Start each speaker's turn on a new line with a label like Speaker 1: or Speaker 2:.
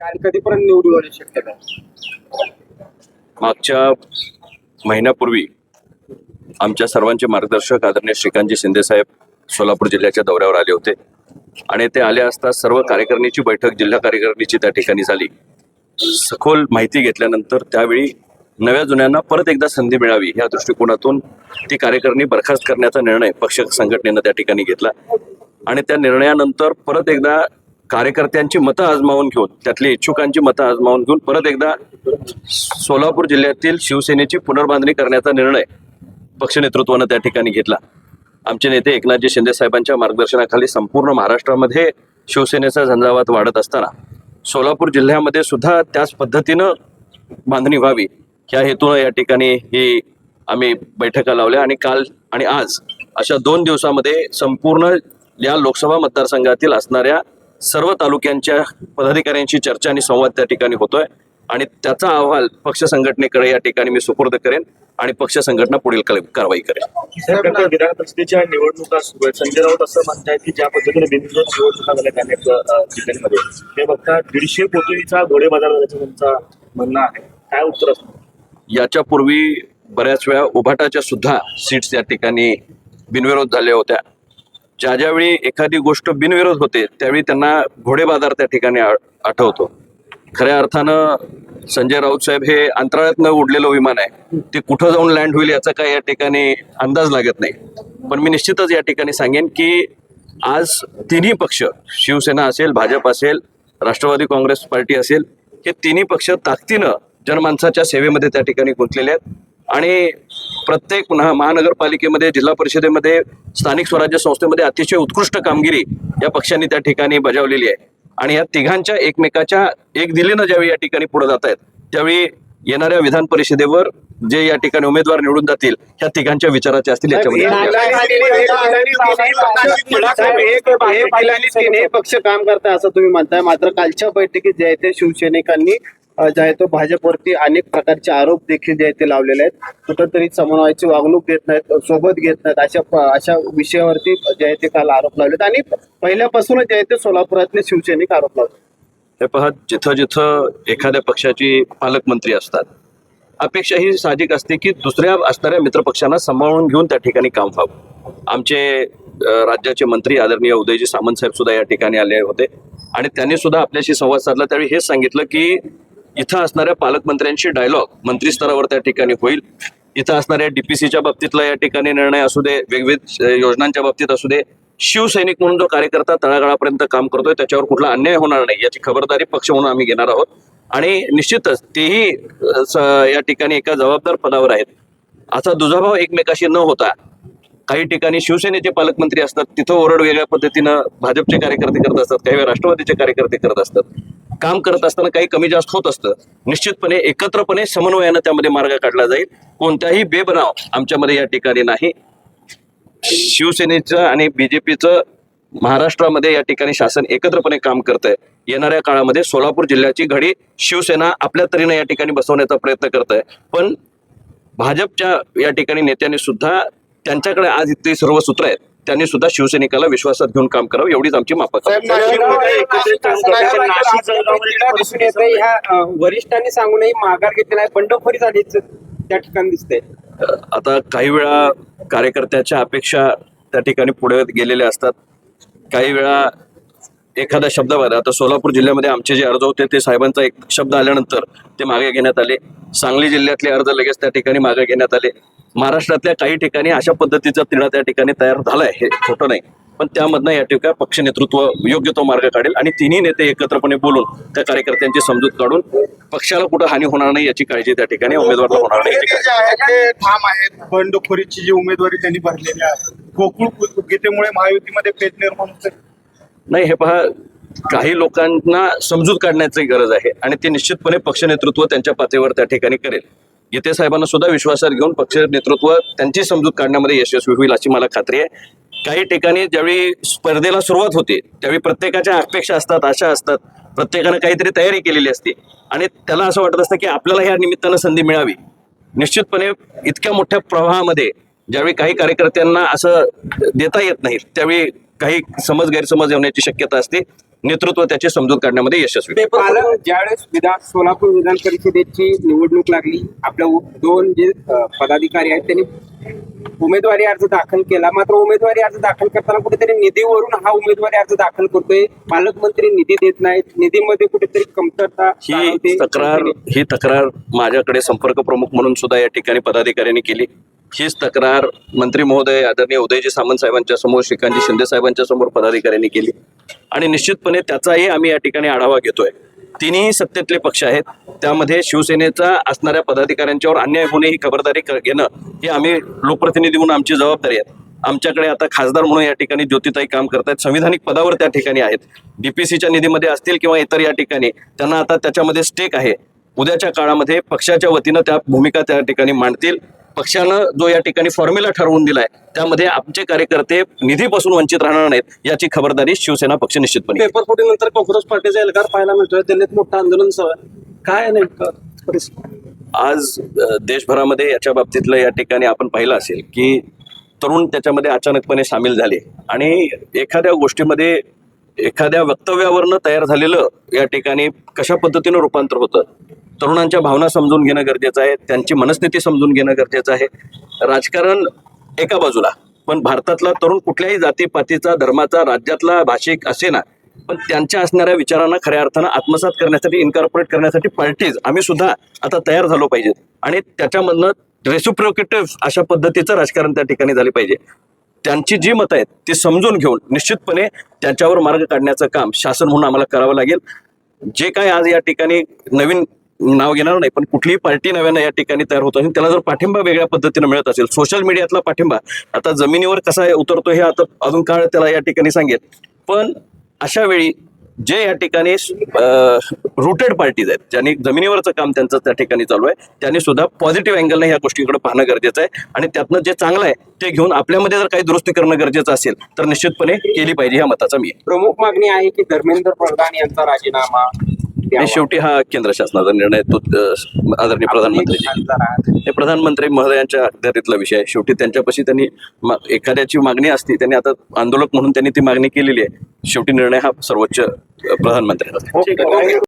Speaker 1: आणि कधीपर्यंत निवडून होण्याची शक्यता आहे?
Speaker 2: मागच्या महिन्यापूर्वी आमच्या सर्वांचे मार्गदर्शक आदरणीय श्रीकांतजी शिंदे साहेब सोलापूर जिल्ह्याच्या दौऱ्यावर आले होते आणि ते आले असता सर्व कार्यकारिणीची बैठक जिल्हा कार्यकारिणीची त्या ठिकाणी झाली. सखोल माहिती घेतल्यानंतर त्यावेळी नव्या जुन्यांना परत एकदा संधी मिळावी या दृष्टिकोनातून ती कार्यकारिणी बरखास्त करण्याचा निर्णय पक्ष संघटनेनं त्या ठिकाणी घेतला आणि त्या निर्णयानंतर परत एकदा कार्यकर्त्यांची मतं आजमावून घेऊन त्यातली इच्छुकांची मतं आजमावून घेऊन परत एकदा सोलापूर जिल्ह्यातील शिवसेनेची पुनर्बांधणी करण्याचा निर्णय पक्ष नेतृत्वानं त्या ठिकाणी घेतला. आमचे नेते एकनाथजी शिंदे साहेबांच्या मार्गदर्शनाखाली संपूर्ण महाराष्ट्रामध्ये शिवसेनेचा झंझावात वाढत असताना सोलापूर जिल्ह्यामध्ये सुद्धा त्याच पद्धतीनं बांधणी व्हावी ह्या हेतूनं या ठिकाणी ही आम्ही बैठका लावल्या आणि काल आणि आज अशा 2 दिवसामध्ये संपूर्ण या लोकसभा मतदारसंघातील असणाऱ्या सर्व तालुक्यांच्या पदाधिकाऱ्यांशी चर्चा आणि संवाद त्या ठिकाणी होतोय आणि त्याचा अहवाल पक्ष संघटनेकडे या ठिकाणी मी सुपूर्द करेन आणि पक्ष संघटना पुढील कारवाई करेन.
Speaker 3: विधान परिषदेच्या निवडणुका सुरू आहेत. संजय राऊत असं म्हणतायत की ज्या पद्धतीने बिनविरोध निवडणुका झाल्या अनेक जिल्ह्यांमध्ये ते बघता 150 कोटीचा घोडेबाजार झाल्याचं त्यांचं म्हणणं आहे. काय उत्तर असतं?
Speaker 2: याच्या पूर्वी बऱ्याच वेळा उभाटाच्या सुद्धा सीट्स या ठिकाणी बिनविरोध झाल्या होत्या. ज्यावेळी एखादी गोष्ट बिनविरोध होते त्यावेळी त्यांना घोडेबाजार त्या ठिकाणी आठवतो. खऱ्या अर्थानं संजय राऊत साहेब हे अंतराळात न उडलेलं विमान आहे. ते कुठं जाऊन लँड होईल याचा काय या ठिकाणी अंदाज लागत नाही. पण मी निश्चितच या ठिकाणी सांगेन की आज तिन्ही पक्ष शिवसेना असेल, भाजप असेल, राष्ट्रवादी काँग्रेस पार्टी असेल, हे तिन्ही पक्ष ताकदीनं जनमानसाच्या सेवेमध्ये त्या ठिकाणी गुंतलेले आहेत आणि प्रत्येक महानगरपालिकेमध्ये, जिल्हा परिषदेमध्ये, स्थानिक स्वराज्य संस्थेमध्ये अतिशय उत्कृष्ट कामगिरी या पक्षांनी त्या ठिकाणी बजावलेली आहे आणि या तिघांच्या एकमेकाच्या एक दिलेनं ज्यावेळी या ठिकाणी पुढे जात आहेत त्यावेळी येणाऱ्या विधान परिषदेवर जे या ठिकाणी उमेदवार निवडून जातील ह्या तिघांच्या विचाराचे असतील याच्यामध्ये.
Speaker 1: हे पक्ष काम करताय असं तुम्ही म्हणताय, मात्र कालच्या बैठकीत जे आहे ते शिवसैनिकांनी जे आहे तो भाजपवरती अनेक प्रकारचे आरोप देखील जे आहे ते लावलेले आहेत. कुठंतरी समन्वयाची वागणूक घेत नाहीत, सोबत घेत नाहीत, अशा विषयावरती जे आहे ते काल आरोप लावलेत आणि पहिल्यापासूनच जे आहे ते सोलापुरातले शिवसैनिक आरोप लावतात.
Speaker 2: हे पहा, जिथं जिथं एखाद्या पक्षाची पालकमंत्री असतात अपेक्षा ही साहजिक असते की दुसऱ्या असणाऱ्या मित्रपक्षांना सांभाळून घेऊन त्या ठिकाणी काम व्हावं. आमचे राज्याचे मंत्री आदरणीय उदयजी सामंत साहेब सुद्धा या ठिकाणी आले होते आणि त्यांनी सुद्धा आपल्याशी संवाद साधला. त्यावेळी हेच सांगितलं की इथं असणाऱ्या पालकमंत्र्यांशी डायलॉग मंत्री स्तरावर त्या ठिकाणी होईल. इथं असणाऱ्या डीपीसीच्या बाबतीतला या ठिकाणी निर्णय असू दे, वेगवेगळ्या योजनांच्या बाबतीत असू दे, शिवसैनिक म्हणून जो कार्यकर्ता तळागाळापर्यंत काम करतोय त्याच्यावर कुठला अन्याय होणार नाही याची खबरदारी पक्ष म्हणून आम्ही घेणार आहोत आणि निश्चितच तेही या ठिकाणी एका जबाबदार पदावर आहेत. असा दुजाभाव एकमेकाशी न होता काही ठिकाणी शिवसेनेचे पालकमंत्री असतात तिथं ओरड वेगळ्या पद्धतीनं भाजपचे कार्यकर्ते करत असतात, काही वेळा राष्ट्रवादीचे कार्यकर्ते करत असतात. काम करत असताना काही कमी जास्त होत असतं. निश्चितपणे एकत्रपणे समन्वयानं त्यामध्ये मार्ग काढला जाईल. कोणताही बेबनाव आमच्यामध्ये या ठिकाणी नाही. शिवसेनेचं आणि बीजेपीचं महाराष्ट्रामध्ये या ठिकाणी शासन एकत्रपणे काम करतंय. येणाऱ्या काळामध्ये सोलापूर जिल्ह्याची घडी शिवसेना आपल्या तऱ्हेनं या ठिकाणी बसवण्याचा प्रयत्न करत आहे. पण भाजपच्या या ठिकाणी नेत्यांनी सुद्धा त्यांच्याकडे आज इतकी सर्व सूत्र आहेत त्यांनी सुद्धा शिवसैनिकाला विश्वासात घेऊन काम करावं एवढीच आमची माफक.
Speaker 1: वरिष्ठांनी सांगूनही माघार घेतली नाही, बंडखोरी झाली त्या ठिकाणी दिसते.
Speaker 2: आता काही वेळा कार्यकर्त्याच्या अपेक्षा त्या ठिकाणी पुढे गेलेल्या असतात. काही वेळा एखादा शब्द आता सोलापूर जिल्ह्यामध्ये आमचे जे अर्ज होते ते साहेबांचा एक शब्द आल्यानंतर ते मागे घेण्यात आले. सांगली जिल्ह्यातले अर्ज लगेच त्या ठिकाणी मागे घेण्यात आले. महाराष्ट्रातल्या काही ठिकाणी अशा पद्धतीचा तिढा त्या ठिकाणी तयार झालाय, हे खोटं नाही. पण त्यामधनं या ठिकाणी पक्ष नेतृत्व योग्य तो मार्ग काढेल आणि तिन्ही नेते एकत्रपणे बोलून त्या कार्यकर्त्यांची समजूत काढून पक्षाला कुठं हानी होणार नाही याची काळजी त्या ठिकाणी उमेदवाराला होणार नाही.
Speaker 4: ठाम आहेत. बंडखोरीची जी उमेदवारी त्यांनी भरलेली आहे, गोकुळ गीतेमुळे महायुतीमध्ये पेच निर्माण होते.
Speaker 2: नाही, हे पहा, काही लोकांना समजूत काढण्याची गरज आहे आणि ते निश्चितपणे पक्ष नेतृत्व त्यांच्या पातळीवर त्या ठिकाणी करेल. गीते साहेबांना सुद्धा विश्वासात घेऊन पक्ष नेतृत्व त्यांची समजूत काढण्यामध्ये यशस्वी होईल अशी मला खात्री आहे. काही ठिकाणी ज्यावेळी स्पर्धेला सुरुवात होते त्यावेळी प्रत्येकाच्या अपेक्षा असतात, आशा असतात, प्रत्येकानं काहीतरी तयारी केलेली असते आणि त्याला असं वाटत असतं की आपल्याला ह्या निमित्तानं संधी मिळावी. निश्चितपणे इतक्या मोठ्या प्रवाहामध्ये ज्यावेळी काही कार्यकर्त्यांना असं देता येत नाही त्यावेळी काही गैरसमज होण्याची शक्यता असते. नेतृत्व त्याची समजूत काढण्यामध्ये यशस्वी.
Speaker 5: ज्यावेळेस सोलापूर विधान परिषदेची निवडणूक लागली, आपल्या दोन जे पदाधिकारी आहेत त्यांनी उमेदवारी अर्ज दाखल केला. मात्र उमेदवारी अर्ज दाखल करताना कुठेतरी निधीवरून हा उमेदवारी अर्ज दाखल करतोय. पालकमंत्री निधी देत नाहीत, निधीमध्ये कुठेतरी कमतरता
Speaker 2: ही तक्रार माझ्याकडे संपर्क प्रमुख म्हणून सुद्धा या ठिकाणी पदाधिकाऱ्यांनी केली. हीच तक्रार मंत्री महोदय आदरणीय उदयजी सामंत साहेबांच्या समोर, श्रीकांतजी शिंदे साहेबांच्या समोर पदाधिकाऱ्यांनी केली आणि निश्चितपणे त्याचाही आम्ही या ठिकाणी आढावा घेतोय. तिन्ही सत्तेतले पक्ष आहेत, त्यामध्ये शिवसेनेचा असणाऱ्या पदाधिकाऱ्यांच्यावर अन्याय होणे ही खबरदारी घेणं ही आम्ही लोकप्रतिनिधी म्हणून आमची जबाबदारी आहे. आमच्याकडे आता खासदार म्हणून या ठिकाणी ज्योतिताई काम करतायत, संविधानिक पदावर त्या ठिकाणी आहेत, डीपीसीच्या निधीमध्ये असतील किंवा इतर या ठिकाणी त्यांना आता त्याच्यामध्ये स्टेक आहे. उद्याच्या काळामध्ये पक्षाच्या वतीनं त्या भूमिका त्या ठिकाणी मांडतील. पक्षानं जो या ठिकाणी फॉर्म्युला ठरवून दिलाय त्यामध्ये आमचे कार्यकर्ते निधीपासून वंचित राहणार नाहीत याची खबरदारी शिवसेना पक्ष निश्चितपणे.
Speaker 6: पेपर फुटीनंतर काँग्रेस पार्टीचा एल्गार पाहायला मिळतोय, दिल्लीत मोठं आंदोलन सुरू आहे. काय नेमकं परिस्थिती
Speaker 2: आज देशभरामध्ये याच्या बाबतीतलं या ठिकाणी आपण पाहिलं असेल की तरुण त्याच्यामध्ये अचानकपणे सामील झाले आणि एखाद्या गोष्टीमध्ये एखाद्या वक्तव्यावरनं तयार झालेलं या ठिकाणी कशा पद्धतीनं रूपांतर होतं. तरुणांच्या भावना समजून घेणं गरजेचं आहे, त्यांची मनस्थिती समजून घेणं गरजेचं आहे. राजकारण एका बाजूला, पण भारतातला तरुण कुठल्याही जातीपातीचा, धर्माचा, राज्यातला, भाषिक असे ना, पण त्यांच्या असणाऱ्या विचारांना खऱ्या अर्थानं आत्मसात करण्यासाठी, इन्कॉर्पोरेट करण्यासाठी पार्टीज आम्ही सुद्धा आता तयार झालो पाहिजेत आणि त्याच्यामधनं रेसिप्रोकेटिव्ह अशा पद्धतीचं राजकारण त्या ठिकाणी झाले पाहिजे. त्यांची जी मतं आहेत ती समजून घेऊन निश्चितपणे त्यांच्यावर मार्ग काढण्याचं काम शासन म्हणून आम्हाला करावं लागेल. जे काय आज या ठिकाणी नवीन नाव घेणार नाही, पण कुठलीही पार्टी नव्यानं या ठिकाणी तयार होत असेल, त्याला जर पाठिंबा वेगळ्या पद्धतीनं मिळत असेल, सोशल मीडियातला पाठिंबा आता जमिनीवर कसा उतरतो हे आता अजून काळ त्याला या ठिकाणी सांगेल. पण अशा वेळी जे या ठिकाणी रुटेड पार्टीज आहेत, ज्यांनी जमिनीवरचं काम त्यांचं त्या ठिकाणी चालू आहे, त्यांनी सुद्धा पॉझिटिव्ह अँगलने या गोष्टीकडे पाहणं गरजेचं आहे आणि त्यातनं जे चांगलं आहे ते घेऊन आपल्यामध्ये जर काही दुरुस्ती करणं गरजेचं असेल तर निश्चितपणे केली पाहिजे, ह्या मताचा मी आहे.
Speaker 5: प्रमुख मागणी आहे की धर्मेंद्र प्रधान यांचा राजीनामा
Speaker 2: आणि शेवटी हा केंद्र शासनाचा निर्णय, तो आदरणीय प्रधानमंत्री हे प्रधानमंत्री महोदयांच्या अखत्यारीतला विषय आहे. शेवटी त्यांच्यापाशी त्यांनी एखाद्याची मागणी असती, त्यांनी आता आंदोलक म्हणून त्यांनी ती मागणी केलेली आहे. शेवटी निर्णय हा सर्वोच्च प्रधानमंत्र्यांचा.